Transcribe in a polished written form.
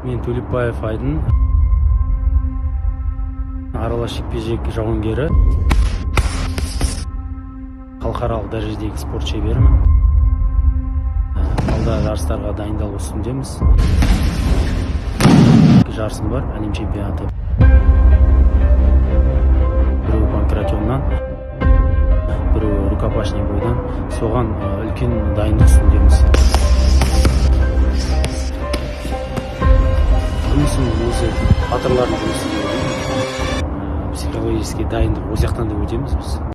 Мен Төлепбаев Айдын, аралаш жекпе-жек жауынгері, халықаралық дәрежедегі спорт шеберімін. Алда жарыстарға дайындалу үстіндеміз. Жарысым бар, әлем чемпионаты. Біреуі панкратионнан, біреуі рукопашный бойдан. Соған үлкен дайындық үстіндеміз. Жұмысым өзі батырлардың жұмысы деп ойлаймын. Психологический дайындық ол жақтан да өтеміз біз.